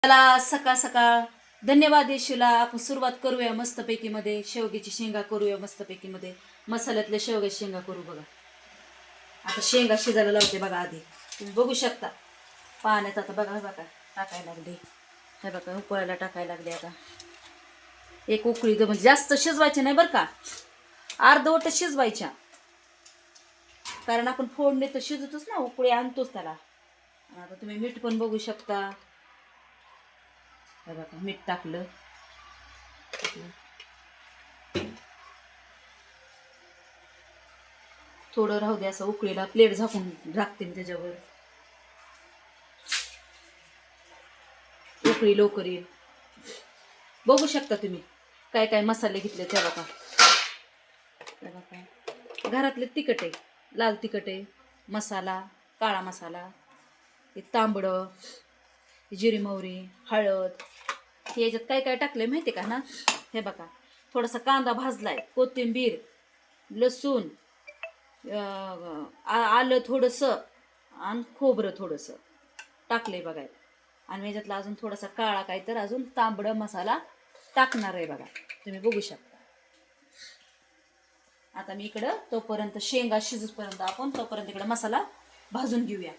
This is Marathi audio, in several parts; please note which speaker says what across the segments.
Speaker 1: चला सकाळ सकाळ धन्यवाद येशूला. आपण सुरुवात करूया मस्तपैकी मध्ये. शेवग्याची शेंगा करूया मस्तपैकी मध्ये. मसाल्यातल्या शेवग्याची शेंगा करू बघा. आता शेंगा शिजायला लावते बघा. आधी तुम्ही बघू शकता पाण्यात. आता बघा बघा टाकायला लागले. हे बघा उकळायला टाकायला लागले. आता एक उकळी म्हणजे जास्त शिजवायचे नाही बरं का, अर्धवट शिजवायच्या. कारण आपण फोडणे तर शिजतच ना, उकळी आणतोच त्याला. आता तुम्ही मीठ पण बघू शकता. हे बघा मीठ टाकलं. थोडं राहू दे असं उकळीला. प्लेट झाकून राखते मी त्याच्यावर. उकळी लवकर येईल. बघू शकता तुम्ही काय काय मसाले घेतले ते बघा. घरातले तिखट आहे, लाल तिखट आहे, मसाला काळा मसाला, हे तांबडं, जिरी मोहरी, हळद. हे याच्यात काय काय टाकलंय माहिती का ना. हे बघा थोडासा कांदा भाजलाय, कोथिंबीर, लसूण, आलं थोडंसं आणि खोबरं थोडंसं टाकलंय बघा. आणि याच्यातला अजून थोडासा काळा काय तर अजून तांबडा मसाला टाकणार आहे बघा. तुम्ही बघू शकता. आता मी इकडं तोपर्यंत शेंगा शिजूपर्यंत आपण तोपर्यंत इकडं मसाला भाजून घेऊया.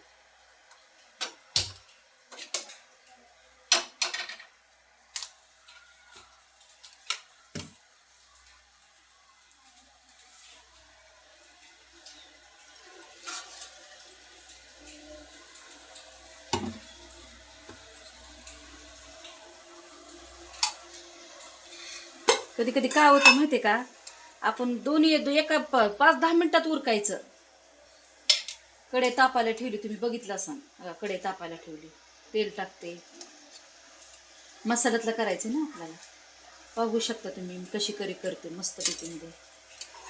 Speaker 1: कधी कधी काय होतं माहितीये का, आपण दोन्ही एका 5-10 मिनिटात उरकायचं. कढई तापायला ठेवली, तुम्ही बघितलं असाल. कढई तापायला ठेवली, तेल टाकते. मसाल्यातलं करायचं ना आपल्याला. बघू शकता तुम्ही कशी करी करते मस्त मध्ये.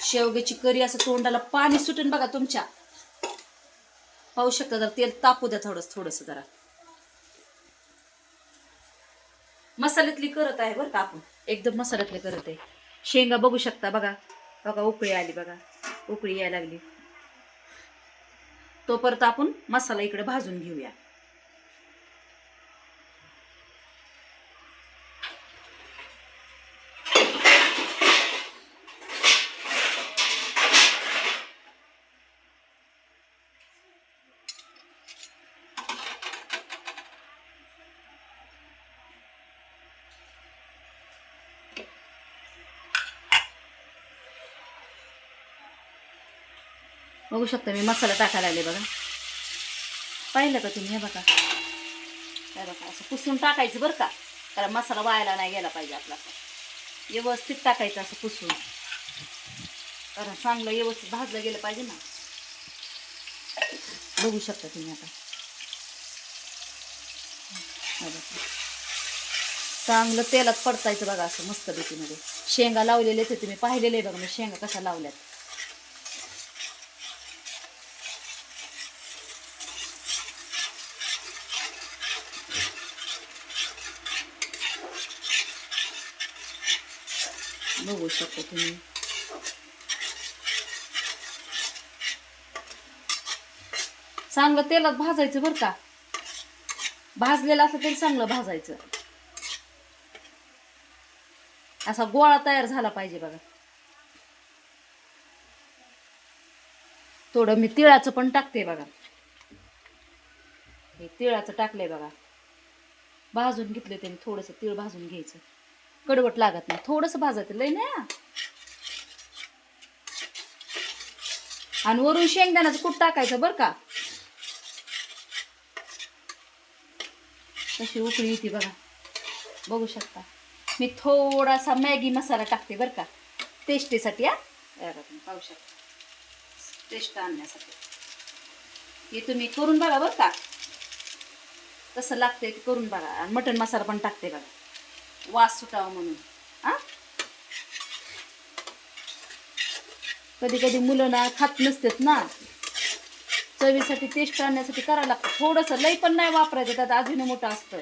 Speaker 1: शेवग्याची करी असं तोंडाला पाणी सुटेन बघा तुमच्या. पाहू शकता. जरा तेल तापू द्या थोडंसं जरा. मसाल्यातली करत आहे बरं का आपण, एकदम मसाल्यातली करत आहे. शेंगा बघू शकता बघा. बघा उकळी आली बघा, उकळी यायला लागली. तोपर्यंत आपण मसाला इकडे भाजून घेऊया. बघू शकता मी मसाला टाकायला लागले बघा. पाहिलं का तुम्ही. हे बघा काय बघा असं पुसून टाकायचं बरं का, कारण मसाला वायाला नाही गेला पाहिजे आपला. व्यवस्थित टाकायचं असं पुसून, कारण चांगलं व्यवस्थित भाजलं गेलं पाहिजे ना. बघू शकता तुम्ही. आता चांगलं तेलात पडतायचं बघा असं मस्त मध्ये. शेंगा लावलेलेच आहे, तुम्ही पाहिलेले बघा मी शेंगा कशा लावल्यात. बघू शकता तुम्ही. चांगलं तेलात भाजायचं बरं का. भाजलेलं असं तरी चांगलं भाजायचं. असा गोळा तयार झाला पाहिजे बघा. थोडं मी तिळाचं पण टाकते बघा. हे तिळाचं टाकलंय बघा. भाजून घेतले त्याने. थोडंसं तीळ भाजून घ्यायचं, कडवट लागत नाही. थोडंसं भाजायचं, लय नाही. आणि वरून शेंगदाण्याचं कूट टाकायचं बरं का. कशी उकळी येते बघा. बघू शकता. मी थोडासा मॅगी मसाला टाकते बरं का, टेस्टीसाठी. पाहू शकता, टेस्ट आणण्यासाठी. हे तुम्ही करून बघा बरं का, कसं लागतंय ते करून बघा. आणि मटण मसाला पण टाकते बघा, वास सुटावा म्हणून. कधी कधी मुलं ना खात नसतात ना, चवीसाठी टेस्ट आणण्यासाठी करायला लागतं. थोडंसं, लई पण नाही वापरायचं. त्यात अजिनोमोटो असतं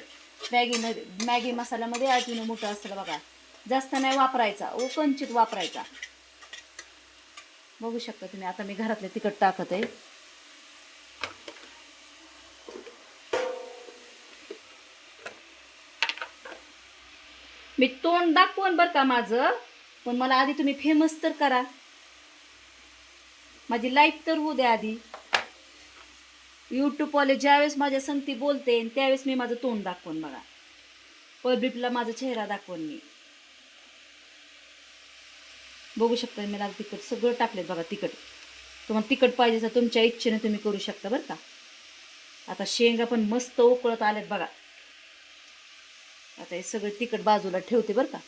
Speaker 1: मॅगी मसाल्यामध्ये. अजिनोमोटो असतं बघा. जास्त नाही वापरायचा, ओकंचित वापरायचा. बघू शकता तुम्ही. आता मी घरातले तिखट टाकत आहे. मी तोंड दाखवून बरं का माझं, पण मला आधी तुम्ही फेमस तर करा, माझी लाईफ तर होऊ द्या आधी. यूट्यूबवाले ज्यावेळेस माझ्या संगती बोलते त्यावेळेस मी माझं तोंड दाखवून बघा, पब्लिकला माझा चेहरा दाखवून मी बघू शकता. मी लाल तिखट सगळं टाकलेत बघा. तिखट तुम्हाला तिखट पाहिजे तर तुमच्या इच्छेने तुम्ही करू शकता बरं का. आता शेंगा पण मस्त उकळत आलेत बघा. आता हे सगळं तिखट बाजूला ठेवते बरं का.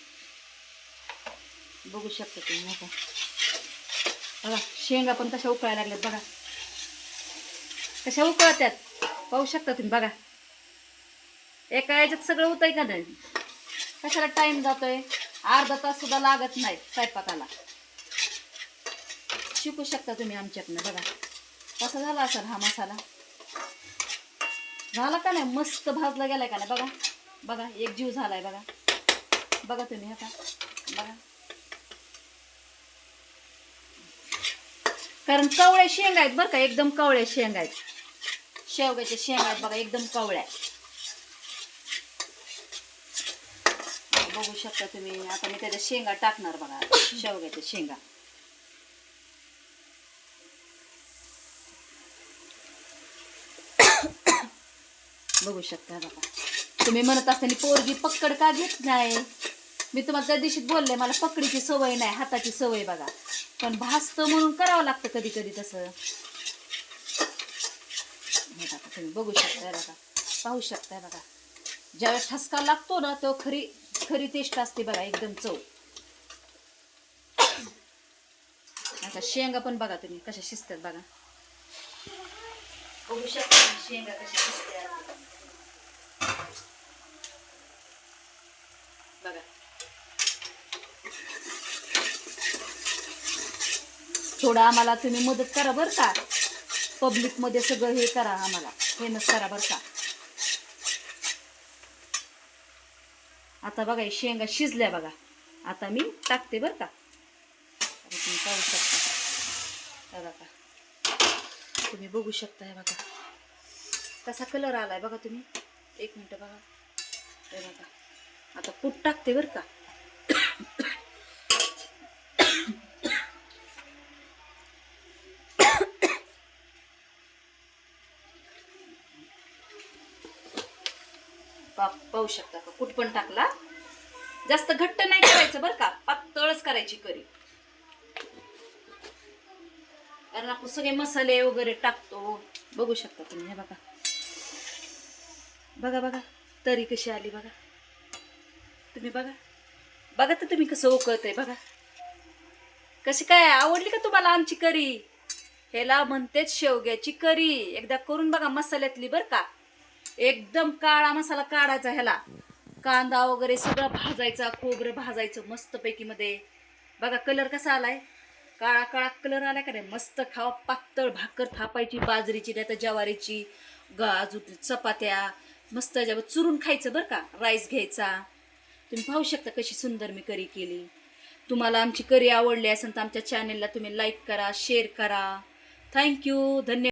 Speaker 1: बघू शकता तुम्ही आता बघा शेंगा पण कशा उकळायला लागल्यात बघा, कशा उकळत्यात पाहू शकता तुम्ही बघा. एका याच्यात सगळं होतंय का नाही. कशाला टाइम जातोय, अर्धा तास सुद्धा लागत नाही स्वयंपाकाला. शिकू शकता तुम्ही आमच्याकडनं. बघा कसा झाला असेल हा मसाला, झाला का नाही, मस्त भाजला गेलाय का नाही बघा. बघा एक जीव झालाय बघा. बघा तुम्ही आता बघा, कारण कवळ्या शेंगा आहेत बरं का, एकदम कवळ्या शेंगा आहेत. शेवग्याच्या शेंगा आहेत बघा, एकदम कवळ्या. बघू शकता तुम्ही. आता मी त्याच्या शेंगा टाकणार बघा, शेवग्याच्या शेंगा. बघू शकता बघा. तुम्ही म्हणत असताना पोरगी पक्कड का घेत नाही, मी तुम्हाला त्या दिवशी बोलले मला पकडीची सवय नाही, हाताची सवय बघा. पण भासतं म्हणून करावं लागतं कधी कधी तसं. तुम्ही बघू शकताय बघा, पाहू शकताय बघा. ज्यावेळेस ठसका लागतो ना तो खरी खरी टेस्ट असते बघा, एकदम चव. आता शेंगा पण बघा तुम्ही कशा शिजतात बघा. बघू शकता शेंगा कशा शिजतात बघा. थोडं आम्हाला तुम्ही मदत करा बरं का, पब्लिक मध्ये सगळं हे करा, आम्हाला फेमस करा बरं का. आता बघा शेंगा शिजल्या बघा. आता मी टाकते बरं का. तुम्ही पाहू शकता बघा, तुम्ही बघू शकताय बघा कसा कलर आलाय बघा तुम्ही. एक मिनिट बघा, हे बघा. आता कूट टाकते बरं का. पाहू शकता का, कूट पण टाकला. जास्त घट्ट नाही करायचं बरं का, पातळच करायची करी. कारण आपण सगळे मसाले वगैरे टाकतो. बघू शकता तुम्ही, हे बघा बघा बघा तरी कशी आली बघा. तुम्ही बघा बघा तर तुम्ही कसं उकळतंय बघा. कशी काय आवडली का तुम्हाला आमची करी. ह्याला म्हणतेच शेवग्याची करी. एकदा करून बघा मसाल्यातली बरं का. एकदम काळा मसाला काढायचा, ह्याला कांदा वगैरे सगळं भाजायचा, खोबरं भाजायचं मस्तपैकी मध्ये. बघा कलर कसा आलाय, काळा काळा कलर आलाय का नाही. मस्त खावा. पातळ भाकर थापायची, बाजरीची नाही तर ज्वारीची, अजून चपात्या मस्त ज्यावर चुरून खायचं बरं का. राईस घ्यायचा. तुम्ही पाहू शकता कशी सुंदर मी करी केली. तुम्हाला आमची करी आवडली असेल तर आमच्या चॅनेलला तुम्ही लाईक करा, शेअर करा. थँक्यू, धन्यवाद.